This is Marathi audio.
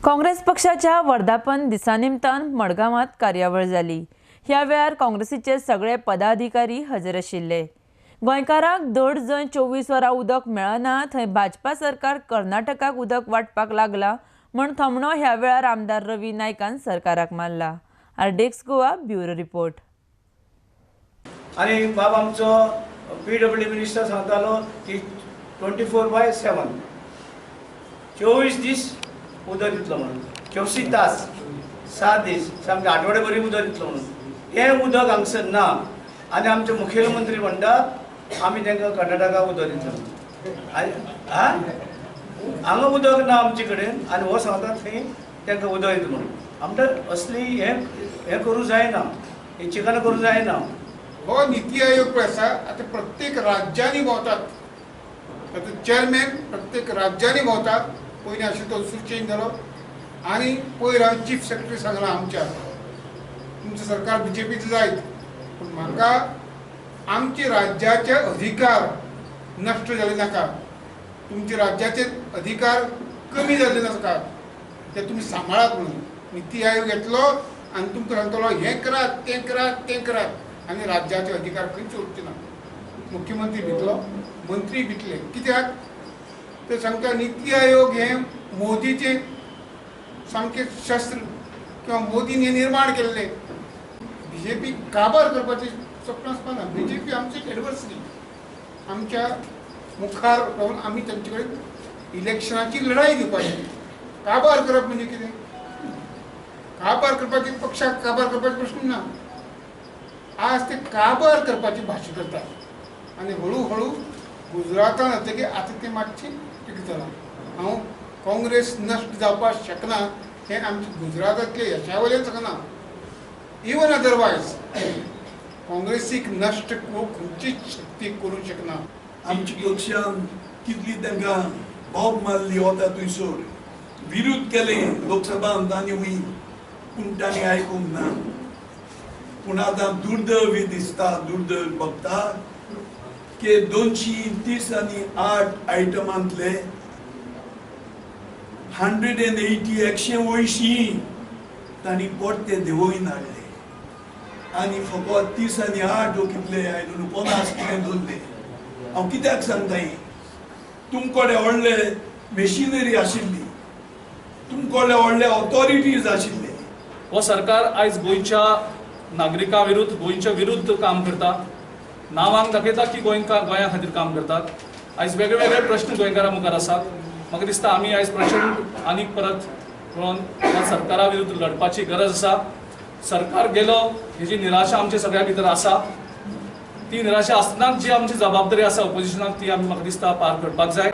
काँग्रेस पक्षाच्या वर्धापन दिसानिमतान मडगांवांत कार्यावळ जाली। ह्या वेळार काँग्रेसीचे सगळे पदाधिकारी हजर आशिल्ले। गोंयकारांक दर जंय 24 वरां उदक मेळना थंय भाजपा सरकार कर्नाटकाक उदक वाटपाक लागला म्हण थमणो ह्या वेळार आमदार रवी नायकान सरकाराक मारला। आरडेक्स गोवा ब्युरो रिपोर्ट। आणि बाब आमचो पीडब्ल्यू मिनिस्टर सांगतालो की 24/7 24 दीस उदक दितलो म्हणून 24 तास 7 दीस सामकें आठवडे भरी उदक दितलो म्हणून। हे उदक हांगसर ना आनी आमचे मुखेलमंत्री म्हणटा आमी तांकां कर्नाटकाक उदक दितलो। हांगा उदक ना आमचे कडेन आनी हो सांगता थंय तांकां उदक दितलो म्हणून। आमकां असली हे करूं जायना, ही चिकाना करूं जायना। हो नीती आयोग पळय आसा आता प्रत्येक राज्यांनी भोंवतात, ताचो चेअरमॅन प्रत्येक राज्यांनी भोंवतात। पयलीं आशिल्लो तो दुसरो चेंज जालो आनी पयर हांवें चीफ सेक्रेटरी सांगलां आमच्या तुमचें सरकार बीजेपीचें जायत, पूण म्हाका आमचे राज्याचे अधिकार नश्ट जाले नाका, तुमचे राज्याचे अधिकार कमी जाले नाका, ते तुमी सांबाळात म्हणून नीती आयोग येतलो आनी तुमकां सांगतलो हें करात तें करात तें करात आनी राज्याचे अधिकार खंयचे उरचे ना। मुख्यमंत्री भितलो, मंत्री भितले, कित्याक ते सांगता नीती आयोग हे मोदीचे सामके शस्त्र किंवा मोदीन हे निर्माण केल्ले। बीजेपी काबार करपाचे स्वप्न आसपाना। बीजेपी आमची एडवर्सरी, आमच्या मुखार रावन आमी तांचे कडेन इलेक्शनाची लढाई दिवपाची। काबार करप म्हणजे कितें? काबार करपाची पक्षाक काबार करपाचो प्रश्न ना। आज ते काबार करपाची भाशा करतात आनी हळू हळू गुजरातान जातकीर आतां ते मातशें पिकता। हांव काँग्रेस नश्ट जावपाक शकना हें आमच्या गुजरातांतले हेच्या वयल्यान सांगना, इवन अदरवायज काँग्रेसीक नश्ट खंयचीच शक्ती करूंक शकना। आमची पक्षान कितली तांकां बोब मारली वता थंयसर, विरोध केले लोकसभांत आनी हूंय, पूण तांणी आयकूंक ना। पूण आतां दुर्दैवी दिसता, दुर्दैव बघता की 238 आयटमांतले 180 तांणी परते देंवोवन हाडले आनी फकत 38 वो कितले आय डोंट नो 50 कितें दवरले। हांव कित्याक सांगता हें? तुमकडे व्हडले मेशिनरी आशिल्ली, तुमकडे व्हडले ऑथॉरिटीज आशिल्ले। हो सरकार आयज गोंयच्या नागरिकां विरुद्ध, गोंयच्या विरुद्ध काम करता, नांवांक दाखयता की गोंया खातीर काम करतात। आयज वेगळे वेगळे प्रश्न गोंयकारां मुखार आसात। म्हाका दिसता आमी आयज प्रचंड आनीक परत पळोवन ह्या सरकारा विरुद्ध लढपाची गरज आसा। सरकार गेलो हेची निराशा आमच्या सगळ्या भितर आसा। ती निराशा आसतनाच जी आमची जबाबदारी आसा ऑपोजिशनाक ती आमी म्हाका दिसता पार करपाक जाय।